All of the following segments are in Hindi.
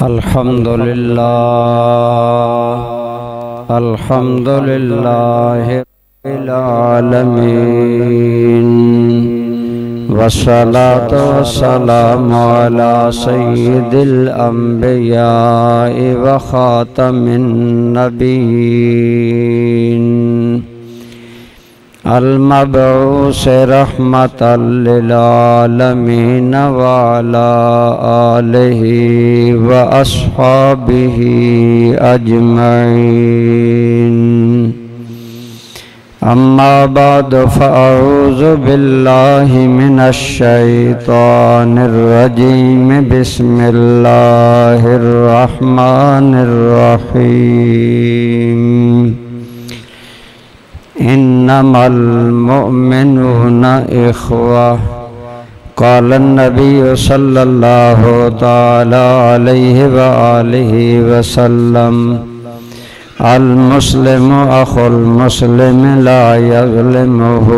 अल्हम्दुलिल्लाह रब्बिल आलमीन वस्सलातु वस्सलामु अला सय्यिदिल अंबिया व खातमिन नबिय्यीन अल-मबऊस रहमतल लिल आलमीन व अला आलिहि व अस्हाबिहि अजमईन। अम्मा बाद फ़अऊज़ु बिल्लाहि मिनश शैतानिर रजीम। बिस्मिल्लाहिर रहमानिर रहीम। इन्नमल मुअमिनूना इख़्वा। क़ालन नबिय्यु सल्लल्लाहु तआला अलैहि व आलिहि वसल्लम अल मुस्लिमु अख़ुल मुस्लिम ला यज़लिमुहु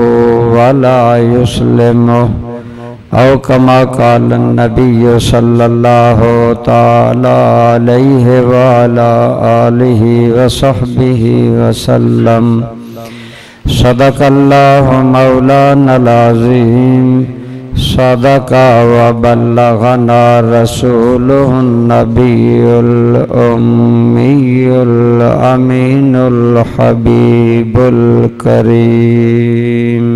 व ला युस्लिमुहु औ कमा क़ालन नबिय्यु सल्लल्लाहु तआला अलैहि व अला आलिहि व सहबिहि वसल्लम। सदक़ल्लाहु मौलानल अज़ीम। सदक़ा व बल्लग़ना रसूलुहुन नबियुल उम्मियुल अमीनुल हबीबुल करीम।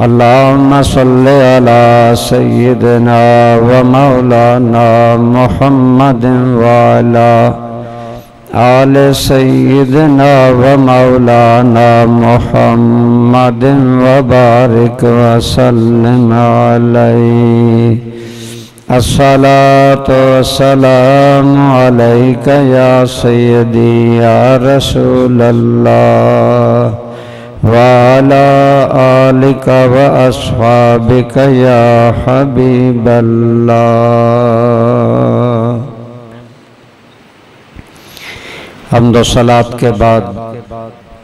अल्लाहुम्मा सल्लि अला सय्यिदिना व मौलाना मुहम्मदिन व अला आले सय्यिदिना व मौलाना मुहम्मदिन व बारिक व सल्लिम अलैहि। अस्सलातु वस्सलामु अलैका या सय्यदी या रसूलल्लाह व अला आलिका व अस्हाबिका या हबीबल्लाह। हम्द व सलात के बाद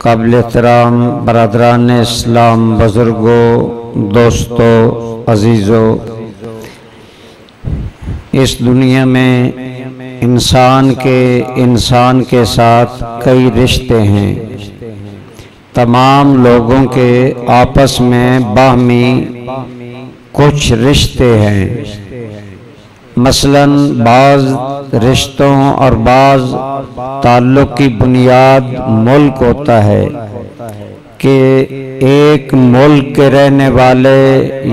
काबिल एहतराम बरदरान इस्लाम, बुजुर्गों, दोस्तों, अजीज़ों, इस दुनिया में इंसान के साथ कई रिश्ते हैं। तमाम लोगों के आपस में बाहमी कुछ रिश्ते हैं। मसलन बाज़ रिश्तों और बाज़ ताल्लुक़ की बुनियाद मुल्क होता है कि एक मुल्क के रहने वाले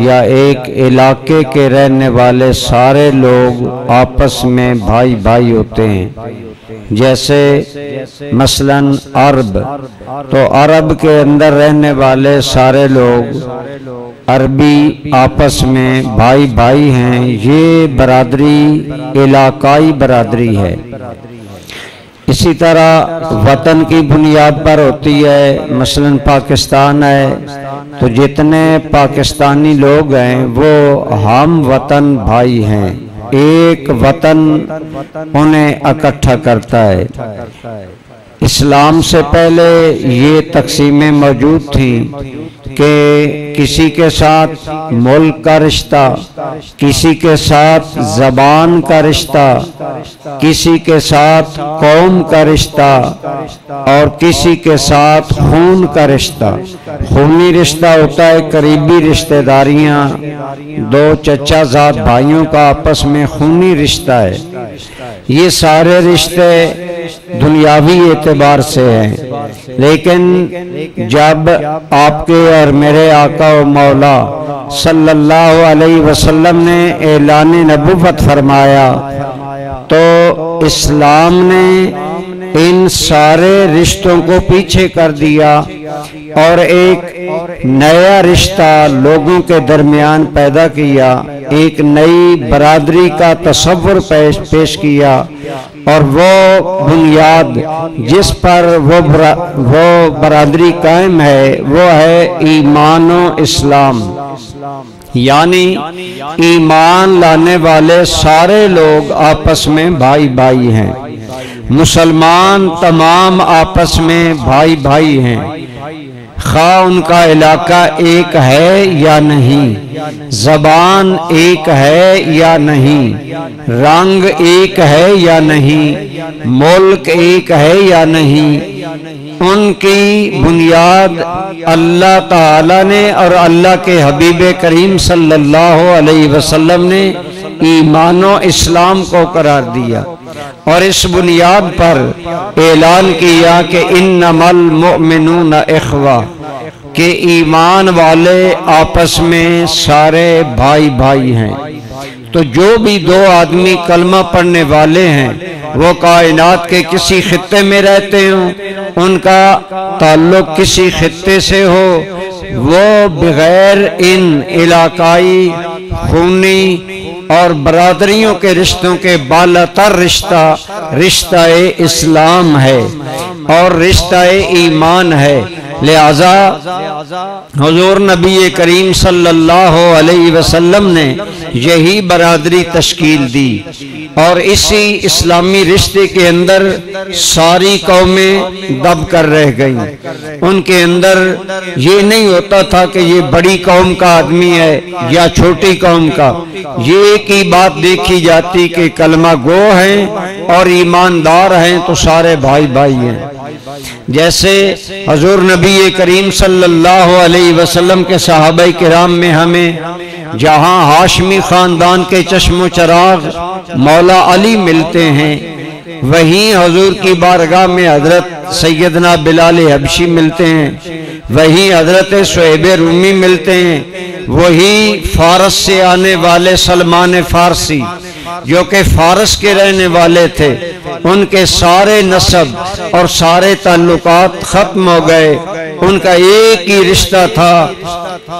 या एक इलाके के रहने वाले सारे लोग आपस में भाई भाई होते हैं। जैसे मसलन अरब, तो अरब के अंदर रहने वाले सारे लोग अरबी आपस में भाई भाई हैं। ये बरादरी इलाकाई बरादरी है। इसी तरह वतन की बुनियाद पर होती है। मसलन पाकिस्तान है तो जितने पाकिस्तानी लोग हैं वो हम वतन भाई हैं। एक वतन उन्हें इकट्ठा करता है। इस्लाम से पहले ये तक़सीमें मौजूद थी कि किसी के साथ मुल्क का रिश्ता, किसी के साथ ज़बान का रिश्ता, किसी के साथ कौम का रिश्ता और किसी के साथ खून का रिश्ता। खूनी रिश्ता होता है करीबी रिश्तेदारियां, दो चचाजाद भाइयों का आपस में खूनी रिश्ता है। ये सारे रिश्ते दुनियावी एतबार से हैं। लेकिन जब आपके और मेरे आका व मौला सल्लल्लाहु अलैहि वसल्लम ने ऐलान नबुव्वत फरमाया तो इस्लाम ने इन सारे रिश्तों को पीछे कर दिया और एक नया रिश्ता लोगों के दरमियान पैदा किया। एक नई बरादरी का तसव्वुर पेश किया और वो बुनियाद जिस पर वो बरादरी कायम है वो है ईमान व इस्लाम। यानी ईमान लाने वाले सारे लोग आपस में भाई भाई हैं। मुसलमान तमाम आपस में भाई भाई हैं। खा उनका इलाका एक है या नहीं, जबान एक है या नहीं, रंग एक है या नहीं, मुल्क एक है या नहीं, उनकी बुनियाद अल्लाह ताला ने और अल्लाह के हबीब करीम सल्लल्लाहु अलैहि वसल्लम ने ईमान और इस्लाम को करार दिया और इस बुनियाद पर ऐलान किया कि इन्नमल मुमिनूना इख्वा, के ईमान वाले आपस में सारे भाई भाई हैं। तो जो भी दो आदमी कलमा पढ़ने वाले हैं वो कायनात के किसी खित्ते में रहते हों, उनका ताल्लुक किसी खित्ते से हो, वो बगैर इन इलाकाई खूनी और बरादरियों के रिश्तों के बालातर रिश्ता रिश्ता इस्लाम है और रिश्ता ईमान है। लिहाजा हुजूर नबी करीम सल्लल्लाहु अलैहि वसल्लम ने यही बरादरी तश्कील दी और इसी इस्लामी रिश्ते के अंदर सारी कौमें दब कर रह गईं। उनके अंदर ये नहीं होता था कि ये बड़ी कौम का आदमी है या छोटी कौम का, ये एक ही बात देखी जाती कि कलमा गो हैं और ईमानदार हैं तो सारे भाई भाई हैं। जैसे हजूर नबी करीम सल्लल्लाहु अलैहि वसल्लम के सहाबाई किराम में हमें जहां हाशमी खानदान के चश्मो चराग मौला अली मिलते हैं, वहीं हजूर की बारगाह में हजरत सैयदना बिलाल हबशी मिलते हैं, वहीं हजरत शुएब रूमी मिलते हैं, वही फारस से आने वाले सलमान फारसी जो कि फारस के रहने वाले थे, उनके सारे नसब और सारे ताल्लुकात खत्म हो गए। उनका एक ही रिश्ता था,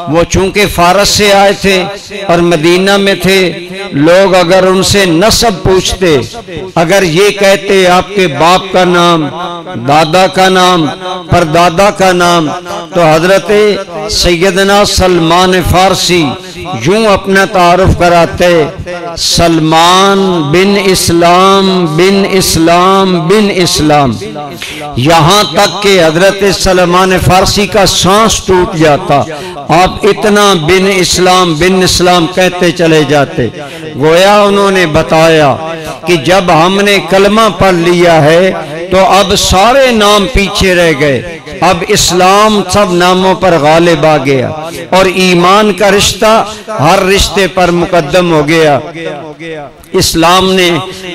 वो चूंकि फारस से आए थे और मदीना में थे, लोग अगर उनसे नसब पूछते, अगर ये कहते आपके बाप का नाम, दादा का नाम, परदादा का नाम, तो हजरत सैयदना सलमान फारसी यूं अपना तारुफ कराते, सलमान बिन इस्लाम बिन इस्लाम बिन इस्लाम, यहाँ तक कि हजरत सलमान फारसी का सांस टूट जाता। आप इतना बिन इस्लाम कहते चले जाते। गोया उन्होंने बताया कि जब हमने कलमा पढ़ लिया है तो अब सारे नाम पीछे रह गए, अब इस्लाम सब नामों पर गालिब आ गया और ईमान का रिश्ता हर रिश्ते पर मुकद्दम हो गया। इस्लाम ने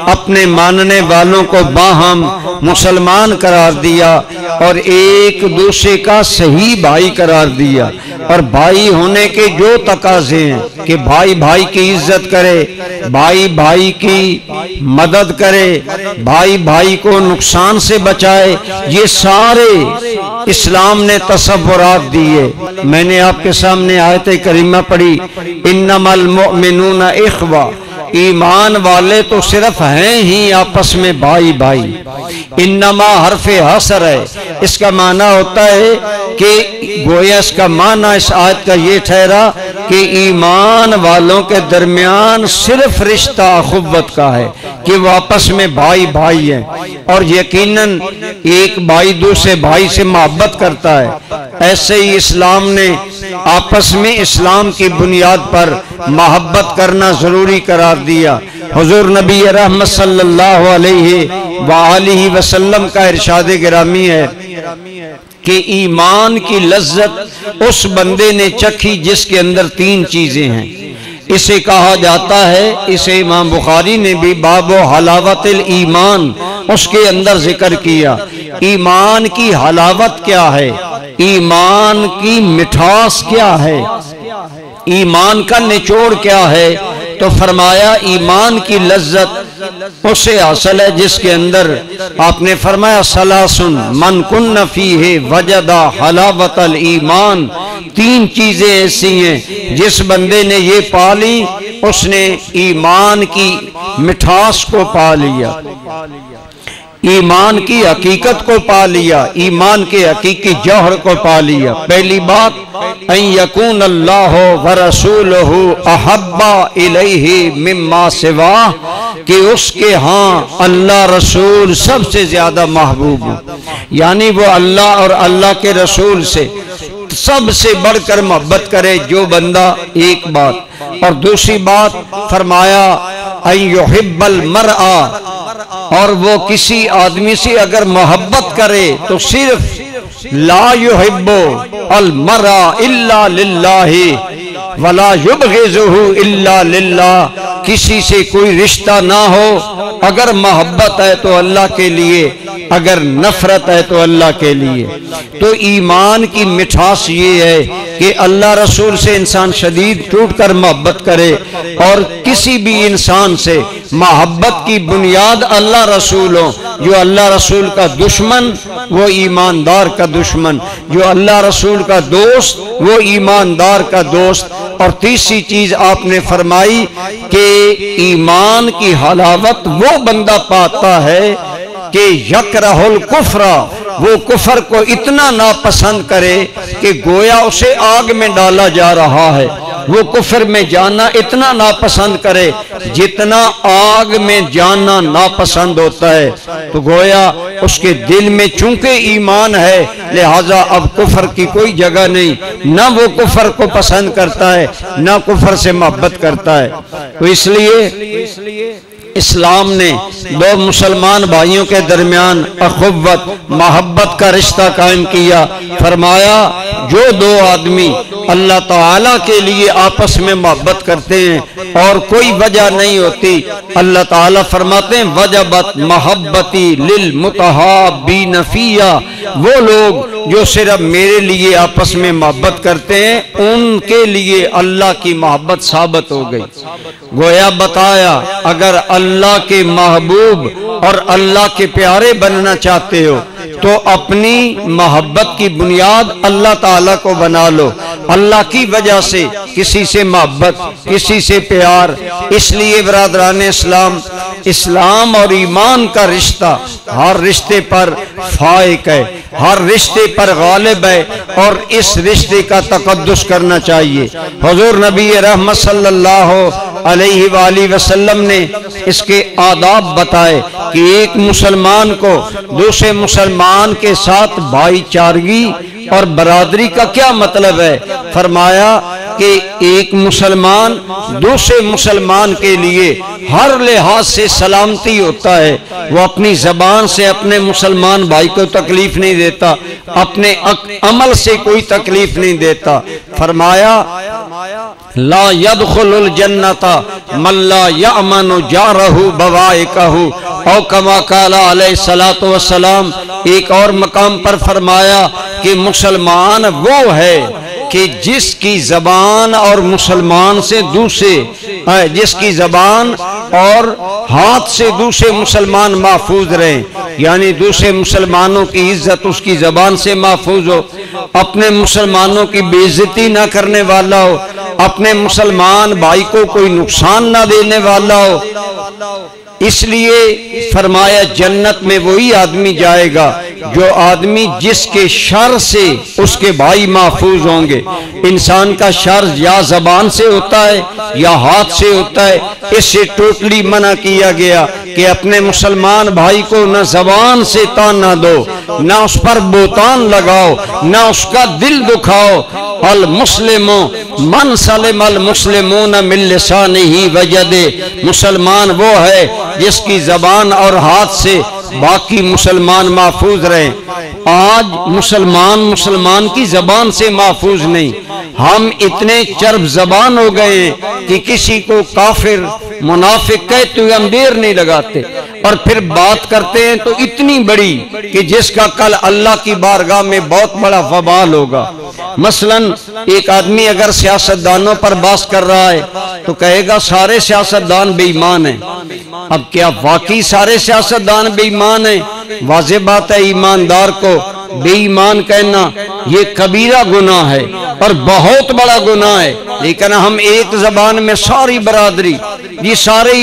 अपने मानने वालों को बाहम मुसलमान करार दिया और एक दूसरे का सही भाई करार दिया। और भाई होने के जो तकाजे हैं कि भाई भाई की इज्जत करे, भाई भाई की मदद करे, भाई भाई को नुकसान से बचाए, ये सारे इस्लाम ने तसव्वुरात दिए। मैंने आपके सामने आयत करीमा पढ़ी, इन्नमल मुमिनूना इख्वा, ईमान वाले तो सिर्फ हैं ही आपस में भाई भाई। इन्नमा हरफे हसर है, इसका माना होता है कि गोया इसका माना इस आयत का ये ठहरा कि ईमान वालों के दरमियान सिर्फ रिश्ता अखुव्वत का है कि वो आपस में भाई भाई हैं और यकीनन एक भाई दूसरे भाई से मोहब्बत करता है। ऐसे ही इस्लाम ने आपस में इस्लाम की बुनियाद पर मोहब्बत करना जरूरी करार दिया। हुजूर नबी रहमत सल्लल्लाहु अलैहि वसल्लम का इरशाद गिरामी है कि ईमान की लज्जत उस बंदे ने चखी जिसके अंदर तीन चीजें हैं। इसे कहा जाता है, इसे इमाम बुखारी ने भी बाबो हलावतिल ईमान उसके अंदर जिक्र किया। ईमान की हलावत क्या है, ईमान की मिठास क्या है, ईमान का निचोड़ क्या है, तो फरमाया ईमान की लज्जत उसे हासिल है जिसके अंदर आपने फरमाया सलासुन मन कुन्न फीहे वजदा हलावतल ईमान, तीन चीजें ऐसी हैं जिस बंदे ने ये पा ली उसने ईमान की मिठास को पा लिया, ईमान की हकीकत को पा लिया, ईमान के हकीकी जौहर को पा लिया। पहली बात अन यकून अल्लाह व रसूलुहु अहब्बा इलैहि मिम्मा सिवा, कि उसके हाँ अल्लाह रसूल सबसे ज्यादा महबूब हो, यानी वो अल्लाह और अल्लाह के रसूल से सबसे बढ़कर मोहब्बत करे जो बंदा। एक बात, और दूसरी बात फरमाया अय्युहिब्बल मरआ, और वो किसी आदमी से अगर मोहब्बत करे तो सिर्फ ला युहिब्बु अल मरआ इल्ला लिल्लाहि वला युबग़िज़ुहु इल्ला लिल्लाह, किसी से कोई रिश्ता ना हो, अगर मोहब्बत है तो अल्लाह के लिए, अगर नफरत है तो अल्लाह के लिए। तो ईमान की मिठास ये है कि अल्लाह रसूल से इंसान शदीद टूट कर मोहब्बत करे, और किसी भी इंसान से मोहब्बत की बुनियाद अल्लाह रसूल हो। जो अल्लाह रसूल का दुश्मन वो ईमानदार का दुश्मन, जो अल्लाह रसूल का दोस्त वो ईमानदार का दोस्त। और तीसरी चीज आपने फरमाई कि ईमान की हलावत वो बंदा पाता है कि यकरहुल कुफ्रा, वो कुफर को इतना नापसंद करे कि गोया उसे आग में डाला जा रहा है। वो कुफर में जाना इतना नापसंद करे जितना आग में जाना नापसंद होता है। तो गोया उसके दिल में चूंकि ईमान है, लिहाजा अब कुफर की कोई जगह नहीं, ना वो कुफर को पसंद करता है ना कुफर से मोहब्बत करता है। तो इसलिए इस्लाम ने दो मुसलमान भाइयों के दरमियान अखुव्वत मोहब्बत का रिश्ता कायम किया। फरमाया जो दो आदमी अल्लाह ताला के लिए आपस में मोहब्बत करते हैं और कोई वजह नहीं होती, अल्लाह ताला फरमाते हैं वजबत मोहब्बती लिल मुतहाब्बीन फिया, वो लोग जो सिर्फ मेरे लिए आपस में मोहब्बत करते हैं उनके लिए अल्लाह की मोहब्बत साबित हो गई। गोया बताया अगर अल्लाह के महबूब और अल्लाह के प्यारे बनना चाहते हो तो अपनी मोहब्बत की बुनियाद अल्लाह ताला को बना लो। अल्लाह की वजह से किसी से मोहब्बत, किसी से प्यार। इसलिए बरादरान इस्लाम, इस्लाम और ईमान का रिश्ता हर रिश्ते पर फाइक है, हर रिश्ते पर गालिब है, और इस रिश्ते का तकद्दुस करना चाहिए। हुजूर नबी रहमत सल्लल्लाहु अलैहि वसल्लम ने इसके आदाब बताए कि एक मुसलमान को दूसरे मुसलमान के साथ भाईचारगी और बरादरी का क्या मतलब है। फरमाया कि एक मुसलमान दूसरे मुसलमान के लिए हर लिहाज से सलामती होता है। वो अपनी जबान से अपने मुसलमान भाई को तकलीफ नहीं देता, अपने अमल से कोई तकलीफ नहीं देता। फरमाया ला यदखुलुल जन्नता मल्ला यअमनु जारहु बवाइकहु औ कमा काला अलैहि सलातु वस्सलाम। एक और मकाम पर फरमाया कि मुसलमान वो है कि जिसकी जबान और मुसलमान से दूसरे, जिसकी जबान और हाथ से दूसरे मुसलमान महफूज रहे, यानी दूसरे मुसलमानों की इज्जत उसकी जबान से महफूज हो, अपने मुसलमानों की बेइज्जती ना करने वाला हो, अपने मुसलमान भाई को कोई नुकसान ना देने वाला हो। इसलिए फरमाया जन्नत में वही आदमी जाएगा जो आदमी जिसके शर से उसके भाई महफूज होंगे। इंसान का शर या जबान से होता है या हाथ से होता है। इससे टोटली मना किया गया कि अपने मुसलमान भाई को न जबान से ताना दो, न उस पर बोतान लगाओ, न उसका दिल दुखाओ। अल मुस्लिमो मन सलिम अल मुस्लिमून मिन लिसानिही व यदिही, मुसलमान वो है जिसकी जबान और हाथ से बाकी मुसलमान महफूज रहे। आज मुसलमान की जबान से महफूज नहीं। हम इतने चर्ब जबान हो गए कि किसी को काफिर मुनाफिक कहते हुए हम देर नहीं लगाते, और फिर बात करते हैं तो इतनी बड़ी कि जिसका कल अल्लाह की बारगाह में बहुत बड़ा वबाल होगा। मसलन एक आदमी अगर सियासतदानों पर बात कर रहा है तो कहेगा सारे सियासतदान बेईमान हैं। अब क्या वाकई सारे सियासतदान बेईमान हैं? वाज़ेह बात है, ईमानदार को बेईमान कहना ये कबीरा गुनाह है और बहुत बड़ा गुनाह है। लेकिन हम एक जबान में सारी बरादरी ये सारे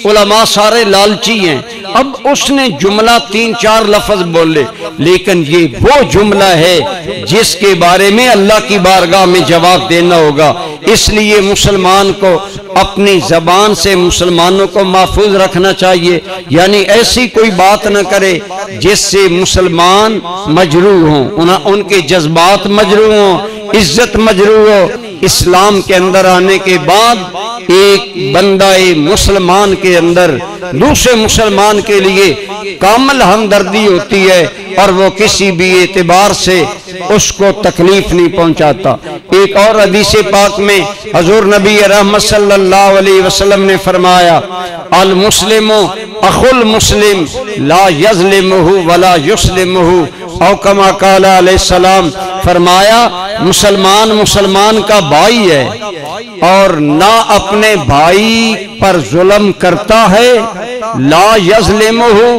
उलमा सारे लालची हैं। अब उसने जुमला 3-4 लफ्ज बोले, लेकिन ये वो जुमला है जिसके बारे में अल्लाह की बारगाह में जवाब देना होगा। इसलिए मुसलमान को अपनी जबान से मुसलमानों को महफूज रखना चाहिए, यानी ऐसी कोई बात न करे जिससे मुसलमान मजरूह हों, उनके जज्बात मजरूह हों, इज्जत मजरूह हो। इस्लाम के अंदर आने के बाद एक बंदा मुसलमान के अंदर दूसरे मुसलमान के लिए कामल हमदर्दी होती है और वो किसी भी एतबार से उसको तकलीफ नहीं पहुंचाता। एक और हदीस पाक में हजूर नबी रहमत सल्लल्लाहु अलैहि वसल्लम ने फरमाया, अल मुस्लिमु अखुल मुस्लिम ला यज़लिमुहु वला युस्लिमुहु, औ कमा काला अलैहिस्सलाम, फरमाया मुसलमान मुसलमान का भाई है और ना अपने भाई पर जुल्म करता है, ला यज़लिमुहु,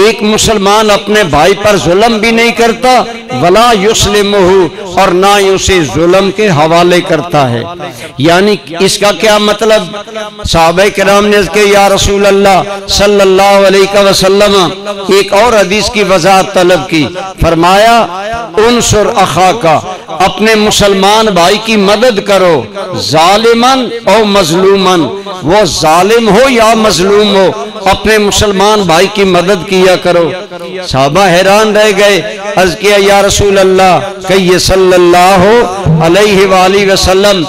एक मुसलमान अपने भाई पर जुल्म भी नहीं करता, वला युस्लिमुहु, और ना ही उसे जुल्म के हवाले करता है। यानी इसका क्या मतलब? सहाबा किराम ने कहा या रसूल अल्लाह सल्लल्लाहु अलैहि वसल्लम, एक और हदीस की वजाहत तलब की, फरमाया उनसुर अखा का, अपने मुसलमान भाई की मदद करो, जालिमन और मजलूमन, वो जालिम हो या मजलूम हो, अपने मुसलमान भाई की मदद किया करो। साहबा हैरान रह गए, अर्ज किया या रसूल अल्लाह, कहिए सल्लल्लाहु अलैहि वसल्लम,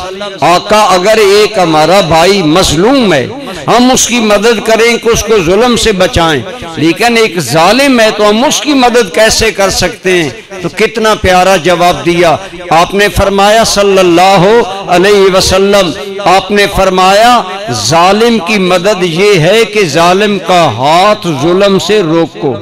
आका अगर एक हमारा भाई मजलूम है हम उसकी मदद करें कि उसको जुल्म से बचाएं, लेकिन एक जालिम है तो हम उसकी मदद कैसे कर सकते हैं? तो कितना प्यारा जवाब दिया आपने। फरमाया सल्लल्लाहु अलैहि वसल्लम, आपने फरमाया जालिम की मदद ये है कि जालिम का हाथ जुल्म से रोको।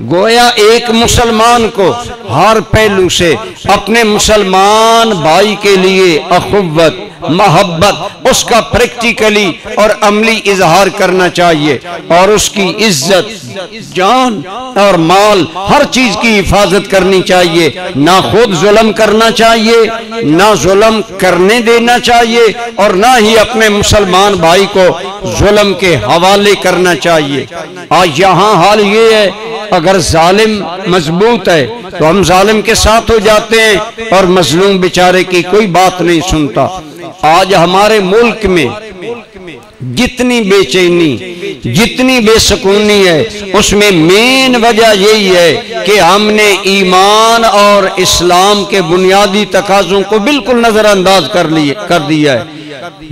गोया एक मुसलमान को हर पहलू से अपने मुसलमान भाई के लिए अखुव्वत, मोहब्बत, उसका प्रैक्टिकली और अमली इजहार करना चाहिए और उसकी इज्जत, जान और माल हर चीज की हिफाजत करनी चाहिए। ना खुद जुल्म करना चाहिए, ना जुल्म करने देना चाहिए, और ना ही अपने मुसलमान भाई को जुल्म के हवाले करना चाहिए। आज यहाँ हाल ये है, अगर जालिम मजबूत है तो हम जालिम के साथ हो जाते हैं और मजलूम बेचारे की कोई बात नहीं सुनता। आज हमारे मुल्क में जितनी बेचैनी, जितनी बेसुकूनी है, उसमें मेन वजह यही है कि हमने ईमान और इस्लाम के बुनियादी तकाज़ों को बिल्कुल नजरअंदाज कर दिया है।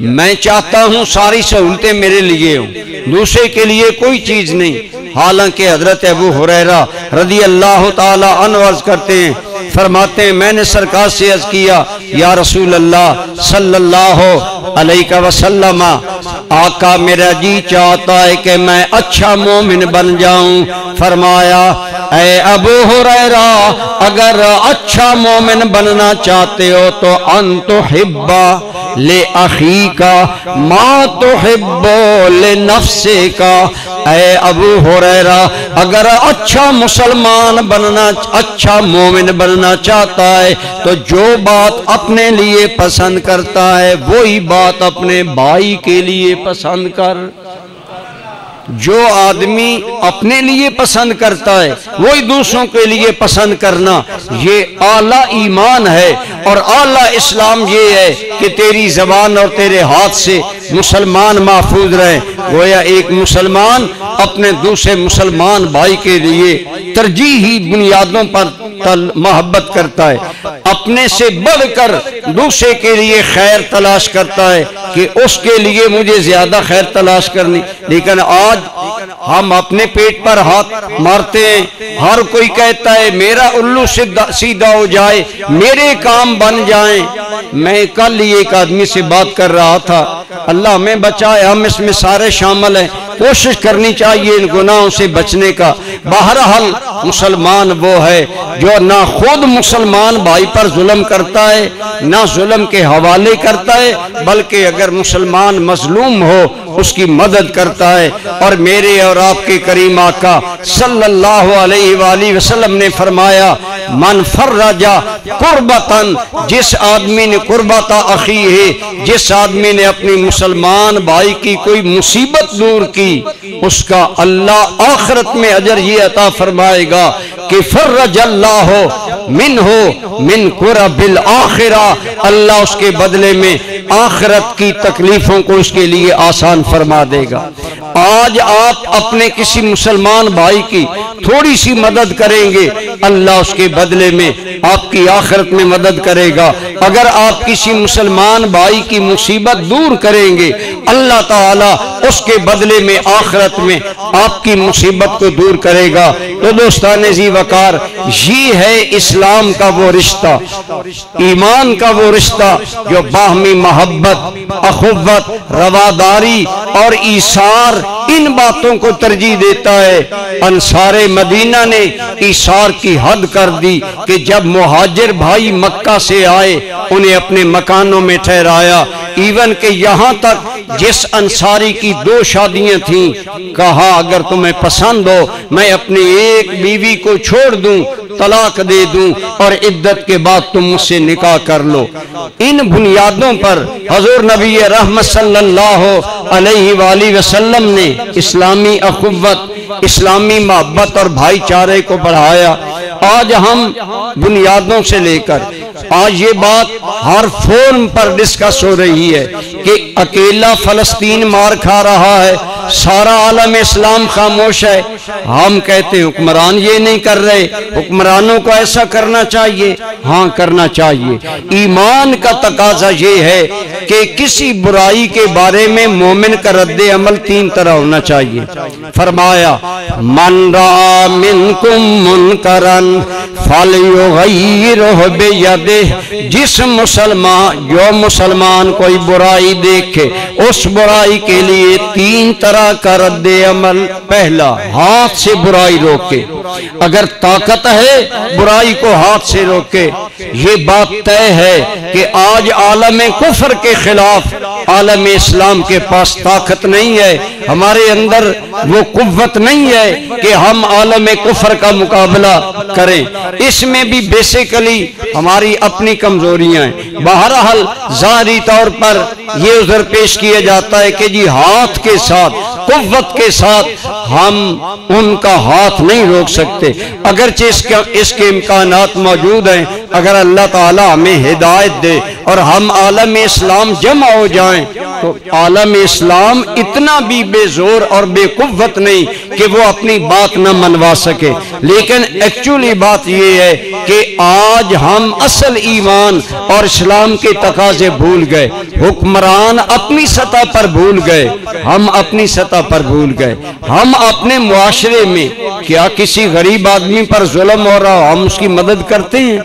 मैं चाहता हूं सारी सहूलतें मेरे लिए हों, दूसरे के लिए कोई चीज नहीं। हालांकि हजरत अबू हुरैरा रज़ी अल्लाह ताला अन्हु अर्ज करते हैं, फरमाते हैं मैंने सरकार से अर्ज किया या रसूल अल्लाह सल्लल्लाहु अलैहि वसल्लम, आका मेरा जी चाहता है कि मैं अच्छा मोमिन बन जाऊं। फरमाया ऐ अबू हुरैरा, अगर अच्छा मोमिन बनना चाहते हो तो अंतु हिब्बा ले अखी का मा तो हिब्बो ले नफ्से का। ऐ अबू हुरैरा, अगर अच्छा मुसलमान बनना, अच्छा मोमिन बनना चाहता है तो जो बात अपने लिए पसंद करता है वही बात अपने भाई के लिए पसंद कर। जो आदमी अपने लिए पसंद करता है वही दूसरों के लिए पसंद करना, ये आला ईमान है। और आला इस्लाम ये है कि तेरी जबान और तेरे हाथ से मुसलमान महफूज रहे। गोया एक मुसलमान अपने दूसरे मुसलमान भाई के लिए तरजीही बुनियादों पर मोहब्बत करता है, अपने से बढ़कर दूसरे के लिए खैर तलाश करता है कि उसके लिए मुझे ज्यादा खैर तलाश करनी। लेकिन आज हम अपने पेट पर हाथ मारते हैं। हर कोई कहता है मेरा उल्लू सीधा हो जाए, मेरे काम बन जाएं। मैं कल ही एक आदमी से बात कर रहा था, अल्लाह हमें बचाए, हम इसमें सारे शामिल हैं। कोशिश करनी चाहिए इन गुनाहों से बचने का। बहरहाल मुसलमान वो है जो ना खुद मुसलमान भाई पर जुल्म करता है, ना जुल्म के हवाले करता है, बल्कि अगर मुसलमान मजलूम हो उसकी मदद करता है। और मेरे और आपके करीम आका सल्लल्लाहु अलैहि वसल्लम ने फरमाया, मन फर्रजा कुर्बतन, जिस आदमी ने कुर्बता अखी है, जिस आदमी ने अपनी मुसलमान भाई की कोई मुसीबत दूर की, उसका अल्लाह आखिरत में अजर ये अता फरमाएगा कि फर्रजल्लाहु मिन्हु मिन कुरबिल आखिरा, अल्लाह उसके बदले में आखिरत की तकलीफों को उसके लिए आसान फरमा देगा। आज आप अपने किसी मुसलमान भाई की थोड़ी सी मदद करेंगे, अल्लाह उसके बदले में आपकी आखिरत में मदद करेगा। अगर आप किसी मुसलमान भाई की मुसीबत दूर करेंगे, अल्लाह ताला उसके बदले में आखिरत में आपकी मुसीबत को दूर करेगा। तो दोस्ताने जी वकार, ये है इस्लाम का वो रिश्ता, ईमान का वो रिश्ता जो बाहमी मोहब्बत, अखुव्वत, रवादारी और ईसार, इन बातों को तरजीह देता है। अंसारे मदीना ने ईसार की हद कर दी कि जब मुहाजिर भाई मक्का से आए, उन्हें अपने मकानों में ठहराया। इवन के यहाँ तक जिस अंसारी की 2 शादियां थीं, कहा अगर तुम्हें पसंद हो मैं अपनी एक बीवी को छोड़ दूं, तलाक दे दूं और इद्दत के बाद तुम मुझसे निकाह कर लो। इन बुनियादों पर हजूर नबी रहमत सल्लल्लाहु अलैहि वसल्लम ने इस्लामी अखुव्वत, इस्लामी मोहब्बत और भाईचारे को बढ़ाया। आज हम बुनियादों से लेकर आज ये बात हर फोरम पर डिस्कस हो रही है कि अकेला फलस्तीन मार खा रहा है, सारा आलम इस्लाम खामोश है। हम कहते हैं हुक्मरान ये नहीं कर रहे, हुक्मरानों को ऐसा करना चाहिए। हाँ, करना चाहिए। ईमान का तकाजा ये है कि किसी बुराई के बारे में मोमिन का रद्द अमल 3 तरह होना चाहिए। फरमाया, मन रा मिनकुम मुनकरन फलयुगय्यिरहु बियदिही, जिस मुसलमान जो मुसलमान कोई बुराई देखे, उस बुराई के लिए 3 तरह का रद्द अमल। पहला, हाथ से बुराई रोके, अगर ताकत है बुराई को हाथ से रोके। ये बात तय है कि आज आलम कुफर के खिलाफ आलम इस्लाम के पास ताकत नहीं है, हमारे अंदर वो कुव्वत नहीं है कि हम आलम कुफर का मुकाबला करें। इसमें भी बेसिकली हमारी अपनी कमजोरियां हैं। बहरहाल ज़ाहिरी तौर पर ये उधर पेश किया जाता है कि जी हाथ के साथ, कुव्वत के साथ हम उनका हाथ नहीं रोक सकते, अगरचे इसके इम्कानात मौजूद हैं। अगर अल्लाह ताला हमें हिदायत दे और हम आलम इस्लाम जमा हो जाएं, तो आलम इस्लाम इतना भी बेजोर और बेकुव्वत नहीं कि वो अपनी बात न मनवा सके। लेकिन एक्चुअली बात ये है कि आज हम असल ईमान और इस्लाम के तकाजे भूल गए। हुक्मरान अपनी सतह पर भूल गए, हम अपनी सतह पर भूल गए। हम अपने मुआशरे में क्या किसी गरीब आदमी पर जुल्म हो रहा हो, हम उसकी मदद करते हैं?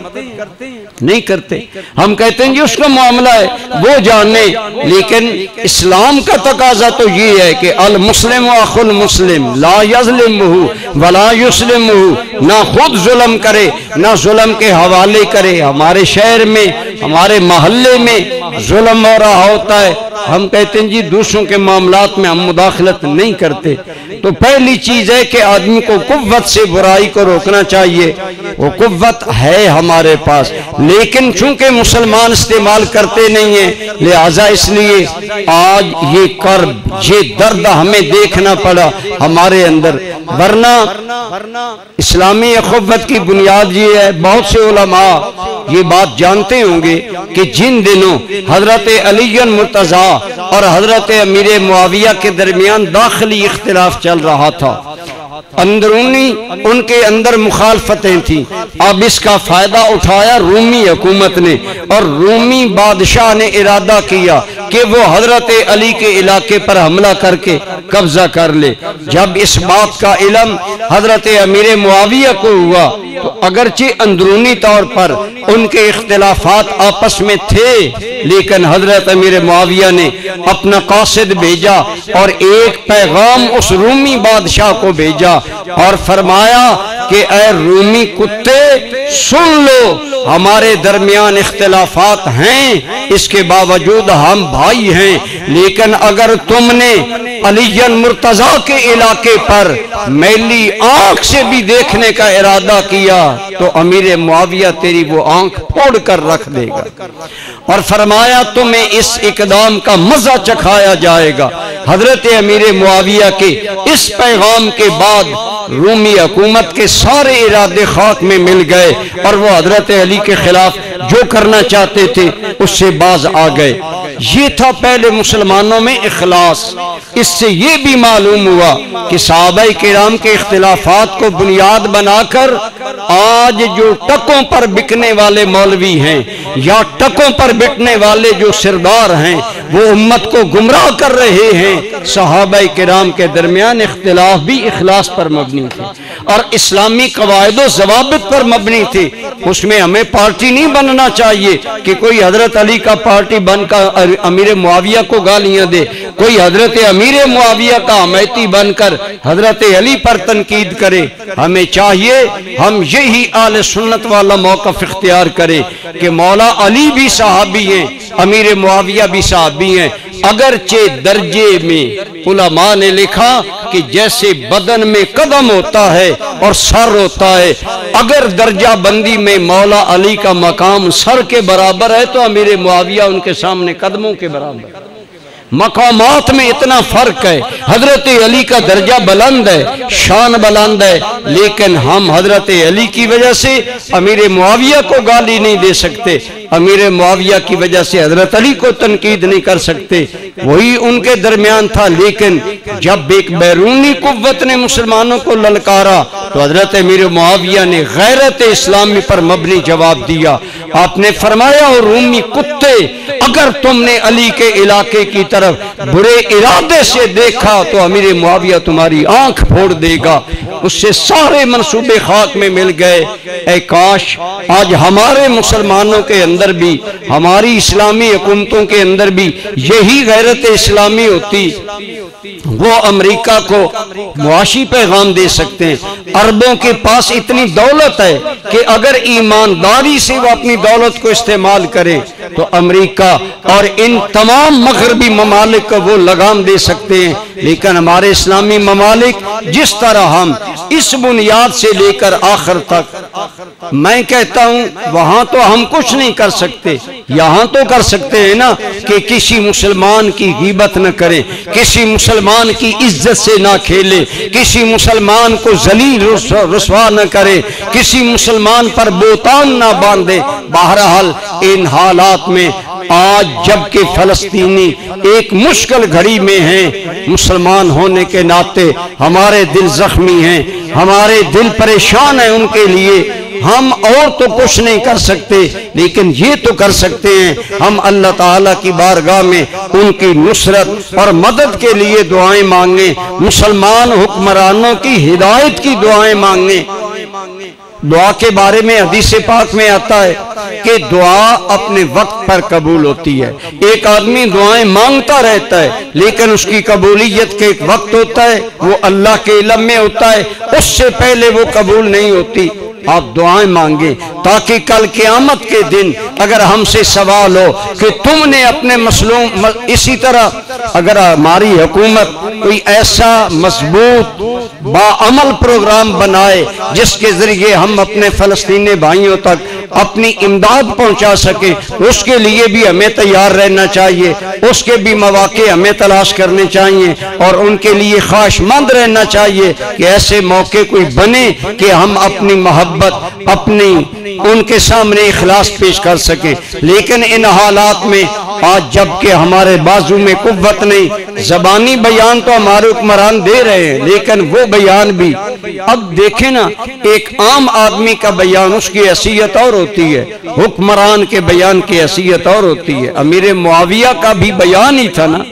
नहीं करते। हम कहते हैं कि उसका मामला है, वो जाने। लेकिन इस्लाम का तकाजा तो ये है कि अल मुस्लिम अखुल मुस्लिम ला यज़लिमुहु वला युस्लिमुहु, ना खुद जुल्म करे ना जुल्म के हवाले करे। हमारे शहर में, हमारे मोहल्ले में जुल्म हो रहा होता है, हम कहते हैं जी दूसरों के मामलात में हम मुदाखलत नहीं करते। तो पहली चीज है कि आदमी को कुव्वत से बुराई को रोकना चाहिए। वो कुव्वत है हमारे पास, लेकिन चूंकि मुसलमान इस्तेमाल करते नहीं है, लिहाजा इसलिए आज ये कर्ब, ये दर्द हमें देखना पड़ा हमारे अंदर। वरना इस्लामी अखुव्वत की बुनियाद ये है, बहुत से उलमा ये बात जानते होंगे कि जिन दिनों हजरत अली मुर्तजा और हजरत अमीर मुआविया के दरमियान दाखिली इख्तिलाफ चल रहा था, अंदरूनी उनके अंदर मुखालफतें थी। अब इसका फायदा उठाया रूमी हुकूमत ने, और रूमी बादशाह ने इरादा किया कि वो हजरत अली के इलाके पर हमला करके कब्जा कर ले। जब इस बात का इल्म हजरत अमीर मुआविया को हुआ तो अगरचे अंदरूनी तौर पर उनके इख्तिलाफात आपस में थे, लेकिन हजरत अमीर मुआविया ने अपना कासिद भेजा और एक पैगाम उस रूमी बादशाह को भेजा और फरमाया कि ऐ रूमी कुत्ते सुन लो, हमारे दरमियान इख्तिलाफात हैं, इसके बावजूद हम भाई हैं, लेकिन अगर तुमने अलीयन मुर्तजा के इलाके पर मैली आंख से भी देखने का इरादा किया तो अमीर मुआविया तेरी वो आंख फोड़ कर रख देगा। और फरमाया तुम्हें इस इकदाम का मजा चखाया जाएगा। हजरत अमीर मुआविया के इस पैगाम के बाद रूमी हुकूमत के सारे इरादे खाक में मिल गए और वो हजरत अली के खिलाफ जो करना चाहते थे उससे बाज आ गए। ये था पहले मुसलमानों में इखलास। इससे ये भी मालूम हुआ कि सहाबाए किराम के इख्तिलाफात को बुनियाद बनाकर आज जो टकों पर बिकने वाले मौलवी हैं या टकों पर बिकने वाले जो सिरदार हैं वो उम्मत को गुमराह कर रहे हैं। सहाबाए किराम के दरमियान इख्तिलाफ भी इखलास पर मबनी थे और इस्लामी कवायद व ज़वाबित पर मबनी थे। उसमें हमें पार्टी नहीं बनना चाहिए कि कोई हजरत अली का पार्टी बनकर अमीर मुआविया को गालियां दे, कोई हजरत अमीर मुआविया का हमैती बनकर हजरत अली पर तनकीद करे। हमें चाहिए हम यही आले सुन्नत वाला मौक़िफ़ इख्तियार करें कि मौला अली भी सहाबी हैं, अमीर मुआविया भी सहाबी हैं। अगरचे दर्जे में उलमा ने लिखा कि जैसे बदन में कदम होता है और सर होता है, अगर दर्जा बंदी में मौला अली का मकाम सर के बराबर है तो अमीर मुआविया उनके सामने कदमों के बराबर। मकामात में इतना फर्क है। हजरत अली का दर्जा बुलंद है, शान बुलंद है, लेकिन हम हजरत अली की वजह से अमीर मुआविया को गाली नहीं दे सकते, अमीर मुआविया की वजह से हजरत अली को तनकीद नहीं कर सकते। वही उनके दरमियान था। लेकिन जब एक बैरूनी कुव्वत ने मुसलमानों को ललकारा तो हजरत अमीर मुआविया ने गैरत इस्लामी पर मबनी जवाब दिया। आपने फरमाया और रूमी कुत्ते, अगर तुमने अली के इलाके की तरफ बुरे इरादे से देखा तो अमीर मुआविया तुम्हारी आंख फोड़ देगा। उससे सारे मंसूबे खाक में मिल गए। ऐ काश आज हमारे मुसलमानों के अंदर भी, हमारी इस्लामी हुकूमतों के अंदर भी यही गैरत इस्लामी होती। वो अमेरिका को मुआशी पैगाम दे सकते हैं। अरबों के पास इतनी दौलत है कि अगर ईमानदारी से वो अपनी दौलत को इस्तेमाल करे तो अमेरिका और इन तमाम मगरबी ममालिक को वो लगाम दे सकते हैं। लेकिन हमारे इस्लामी ममालिक जिस तरह हम इस बुनियाद से लेकर आखिर तक, मैं कहता हूं वहां तो हम कुछ नहीं कर सकते, यहां तो कर सकते हैं ना कि किसी मुसलमान की गीबत न करें, किसी मुसलमान की इज्जत से ना खेले, किसी मुसलमान को जलील रुसवा न करे, किसी मुसलमान पर बोतान ना बांधे। बहरहाल इन हालात में आज जबकि फलस्तीनी एक मुश्किल घड़ी में हैं, मुसलमान होने के नाते हमारे दिल जख्मी हैं, हमारे दिल परेशान हैं उनके लिए। हम और तो कुछ नहीं कर सकते, लेकिन ये तो कर सकते हैं हम अल्लाह ताला की बारगाह में उनकी नुसरत और मदद के लिए दुआएं मांगे, मुसलमान हुक्मरानों की हिदायत की दुआएं मांगे। दुआ के बारे में हदीस पाक में आता है कि दुआ अपने वक्त पर कबूल होती है। एक आदमी दुआएं मांगता रहता है लेकिन उसकी कबूलियत के एक वक्त होता है, वो अल्लाह के इल्म में होता है, उससे पहले वो कबूल नहीं होती। आप दुआएं मांगे ताकि कल क़यामत के दिन अगर हमसे सवाल हो कि तुमने अपने मसलों, इसी तरह अगर हमारी हुकूमत कोई ऐसा मजबूत बाअमल प्रोग्राम बनाए जिसके जरिए हम अपने फलस्तीनी भाइयों तक अपनी इमदाद पहुंचा सके, उसके लिए भी हमें तैयार रहना चाहिए, उसके भी मौके हमें तलाश करने चाहिए और उनके लिए ख्वाहिशमंद रहना चाहिए कि ऐसे मौके कोई बने कि हम अपनी मोहब्बत अपनी उनके सामने इखलास पेश कर सके। लेकिन इन हालात में आज जबकि हमारे बाजू में कुव्वत नहीं, जबानी बयान तो हमारे हुक्मरान दे रहे हैं, लेकिन वो बयान भी अब देखें ना, एक आम आदमी का बयान उसकी हैसियत और होती है, हुक्मरान के बयान की हैसियत और होती है। अमीर मुआविया का भी बयान ही था ना,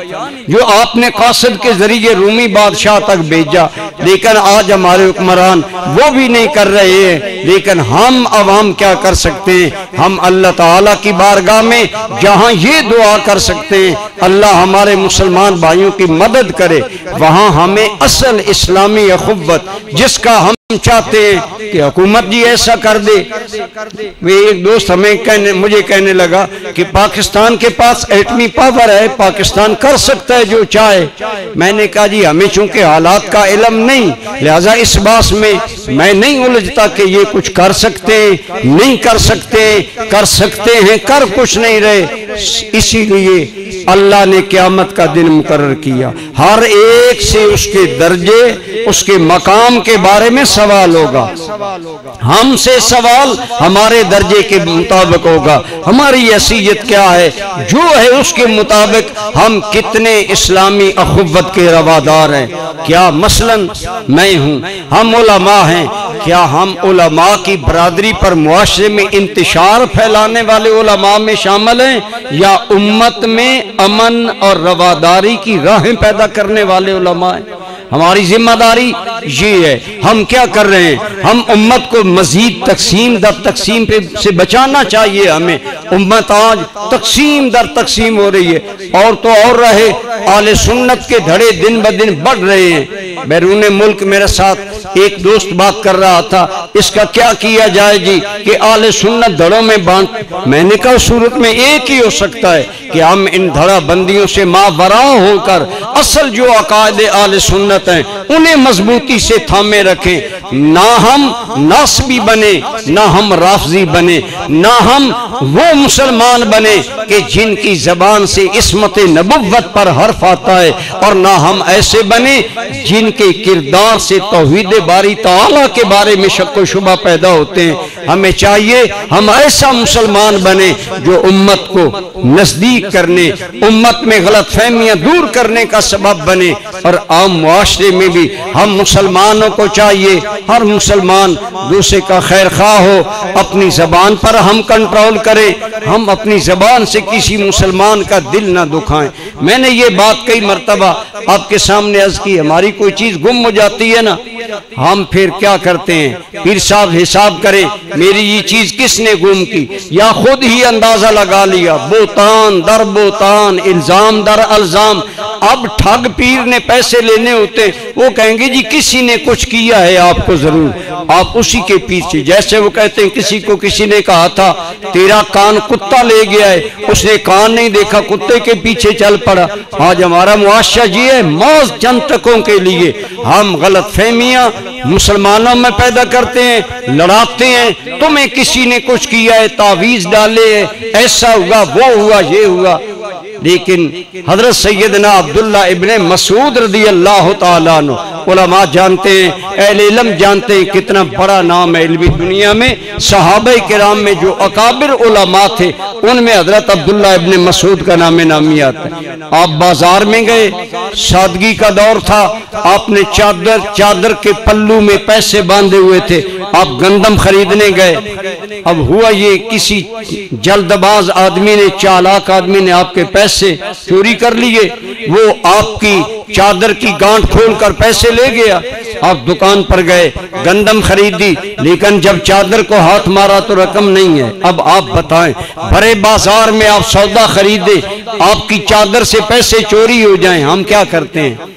जो आपने कासिद के जरिए रूमी बादशाह तक भेजा, लेकिन आज हमारे हुक्मरान वो भी नहीं कर रहे हैं। लेकिन हम अवाम क्या कर सकते हैं? हम अल्लाह ताला की बारगाह में जहाँ ये दुआ कर सकते हैं, अल्लाह हमारे मुसलमान भाइयों की मदद करे, वहाँ हमें असल इस्लामी अखुव्वत जिसका हम चाहते हैं कि हुकूमत जी ऐसा कर दे। वे एक दोस्त मुझे कहने लगा कि पाकिस्तान के पास एटमी पावर है, पाकिस्तान कर सकता है जो चाहे। मैंने कहा जी हमें चूंकि हालात का इल्म नहीं, लिहाजा इस बात में मैं नहीं उलझता कि ये कुछ कर सकते हैं नहीं कर सकते, कर सकते हैं कर कुछ नहीं रहे। इसीलिए अल्लाह ने क़यामत का दिन मुकर्रर किया, हर एक से उसके दर्जे उसके मकाम के बारे में सवाल होगा। हमसे सवाल हमारे दर्जे के मुताबिक होगा, हमारी हैसियत क्या है, जो है उसके मुताबिक हम कितने इस्लामी अखुव्वत के रवादार हैं। क्या मसलन मैं हूँ, हम उलमा हैं, क्या हम उलमा की बरादरी पर मुआशरे में इंतशार फैलाने वाले उलमा में शामिल हैं, या उम्मत में अमन और रवादारी की राहें पैदा करने वाले उलमा हैं? हमारी जिम्मेदारी ये है, हम क्या कर रहे हैं? हम उम्मत को मजीद तकसीम दर तकसीम से बचाना चाहिए। हमें उम्मत आज तकसीम दर तकसीम हो रही है, और तो और रहे आले सुन्नत के धड़े दिन ब दिन बढ़ रहे हैं। बैरून मुल्क मेरे साथ एक दोस्त बात कर रहा था, इसका क्या किया जाए जी कि आले सुन्नत धड़ों में बांट। मैंने कहा सूरत में एक ही हो सकता है कि हम इन धड़ा बंदियों से मावरा होकर असल जो अकायदे आले सुन्नत हैं उन्हें मजबूती से थामे रखें। ना हम नासबी बने, ना हम राफजी बने, ना हम वो मुसलमान बने कि जिनकी जबान से इस्मत नबुव्वत पर हर्फ आता है, और ना हम ऐसे बने जिनके किरदार से तौहीद बारी ताला के बारे में शक व शुबा पैदा होते हैं। हमें चाहिए हम ऐसा मुसलमान बने जो उम्मत को नजदीक करने, उम्मत में गलत फहमियां दूर करने का सबब बने। और आम मुआशरे में भी हम मुसलमानों को चाहिए, हर मुसलमान दूसरे का खैर खा हो, अपनी जबान पर हम कंट्रोल करें, हम अपनी जबान से किसी मुसलमान का दिल ना दुखाएं। मैंने ये बात कई मरतबा आपके सामने अर्ज की, हमारी कोई चीज गुम हो जाती है ना, हम फिर क्या करते हैं? पीर साहब हिसाब करें मेरी ये चीज किसने गुम की, या खुद ही अंदाजा लगा लिया, बोतान दर बोतान, इल्जाम दर अल्जाम। अब ठग पीर ने पैसे लेने होते, वो कहेंगे जी किसी ने कुछ किया है आपको, जरूर आप उसी के पीछे। जैसे वो कहते हैं किसी को किसी ने कहा था तेरा कान कुत्ता ले गया है, उसने कान नहीं देखा, कुत्ते के पीछे चल पड़ा। आज हमारा मुआशरा ये है, मौज जनतकों के लिए हम गलत फहमियां मुसलमानों में पैदा करते हैं, लड़ाते हैं, तुम्हें किसी ने कुछ किया है, तावीज डाले है, ऐसा हुआ वो हुआ ये हुआ। लेकिन हजरत सैयदना अब्दुल्ला इब्ने मसूद रदी अल्लाह ताला अन्हु, उलमा जानते हैं, अहले इल्म जानते हैं कितना बड़ा नाम है इल्मी दुनिया में। सहाबे किराम में जो अकाबिर उलमा थे उनमें हजरत अब्दुल्ला इब्ने मसूद का नाम नामी आता है। आप बाजार में गए, सादगी का दौर था, आपने चादर के पल्लू में पैसे बांधे हुए थे, आप गंदम खरीदने गए। अब हुआ ये किसी जल्दबाज आदमी ने, चालाक आदमी ने आपके पैसे चोरी कर लिए, वो आपकी चादर की गांठ खोलकर पैसे ले गया। आप दुकान पर गए, गंदम खरीदी, लेकिन जब चादर को हाथ मारा तो रकम नहीं है। अब आप बताएं, भरे बाजार में आप सौदा खरीदे, आपकी चादर से पैसे चोरी हो जाएं, हम क्या करते हैं?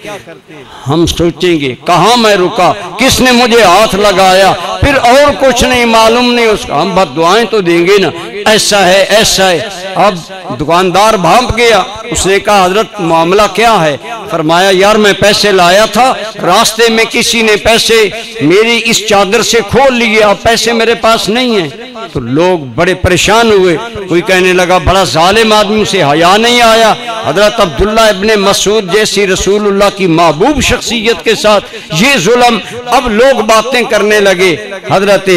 हम सोचेंगे कहां मैं रुका, किसने मुझे हाथ लगाया, फिर और कुछ नहीं मालूम नहीं उसका, हम बद्दुआएं तो देंगे ना, ऐसा है ऐसा है। अब दुकानदार भांप गया, उसने कहा हजरत मामला क्या है? फरमाया यार मैं पैसे लाया था, रास्ते में किसी ने पैसे मेरी इस चादर से खोल लिए, अब पैसे मेरे पास नहीं है। तो लोग बड़े परेशान हुए, कोई कहने लगा बड़ा जालिम आदमी, से हया नहीं आया। हजरत अब्दुल्ला इब्ने मसूद जैसी रसूलुल्लाह की महबूब शख्सियत के साथ ये जुल्म। अब लोग बातें करने लगे। हजरत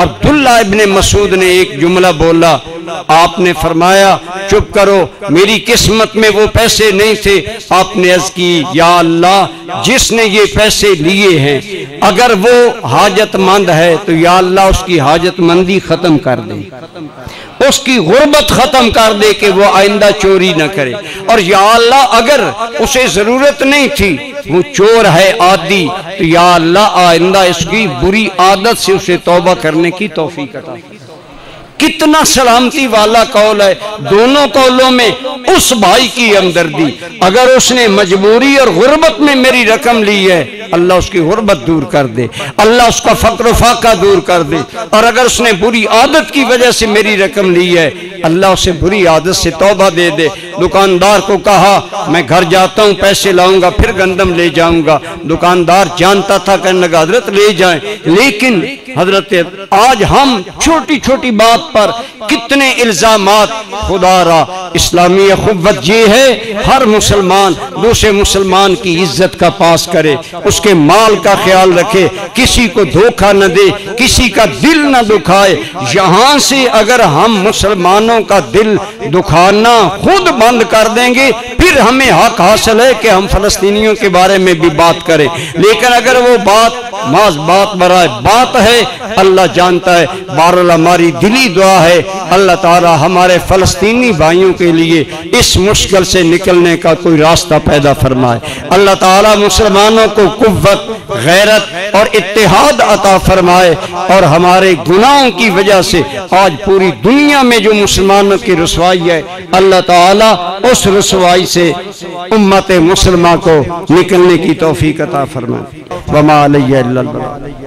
अब्दुल्ला इब्ने मसूद ने एक जुमला बोला, आपने फरमाया चुप करो, मेरी किस्मत में वो पैसे नहीं थे। आपने अर्ज की, या अल्लाह, जिसने ये पैसे लिए हैं अगर वो हाजतमंद है तो या अल्लाह उसकी हाजतमंदी खत्म कर दे, उसकी गुर्बत खत्म कर दे कि वो आइंदा चोरी न करे। और या अल्लाह, अगर उसे जरूरत नहीं थी, वो चोर है आदि, तो या अल्लाह आइंदा इसकी बुरी आदत से उसे तौबा करने की तौफीक अता। कितना सलामती वाला कौल है। दोनों कौलों में उस भाई की हमदर्दी, अगर उसने मजबूरी और गुर्बत में मेरी रकम ली है, अल्लाह उसकी गुर्बत दूर कर दे, अल्लाह उसका फक्र फाका दूर कर दे। और अगर उसने बुरी आदत की वजह से मेरी रकम ली है, अल्लाह उसे बुरी आदत से तौबा दे दे। दुकानदार को कहा मैं घर जाता हूँ, पैसे लाऊंगा, फिर गंदम ले जाऊंगा। दुकानदार जानता था, कहने लगा हजरत ले जाएं। लेकिन हजरत आज हम छोटी छोटी बात पर कितने इल्जामात। खुदारा इस्लामी अखुव्वत ये है, हर मुसलमान दूसरे मुसलमान की इज्जत का पास करे, उसके माल का ख्याल रखे, किसी को धोखा न दे, किसी का दिल न दुखाए। यहाँ से अगर हम मुसलमानों का दिल दुखाना खुद बंद कर देंगे, फिर हमें हक हासिल है कि हम फलस्तीनियों के बारे में भी बात करें। लेकिन अगर वो बात माज बात बराए बात है, अल्लाह जानता है। बहरहाल हमारी दिली दुआ है, अल्लाह ताला हमारे फलस्तीनी भाइयों के लिए इस मुश्किल से निकलने का कोई रास्ता पैदा फरमाए। अल्लाह ताला मुसलमानों को कुव्वत, गैरत और इत्तेहाद अता फरमाए। और हमारे गुनाहों की वजह से आज पूरी दुनिया में जो मुसलमानों की रुसवाई है, अल्लाह ताला उस रुसवाई से उम्मत मुसलमा को निकलने की तौफीक अता फरमाए। वमा अलैहि इल्लल बलाग।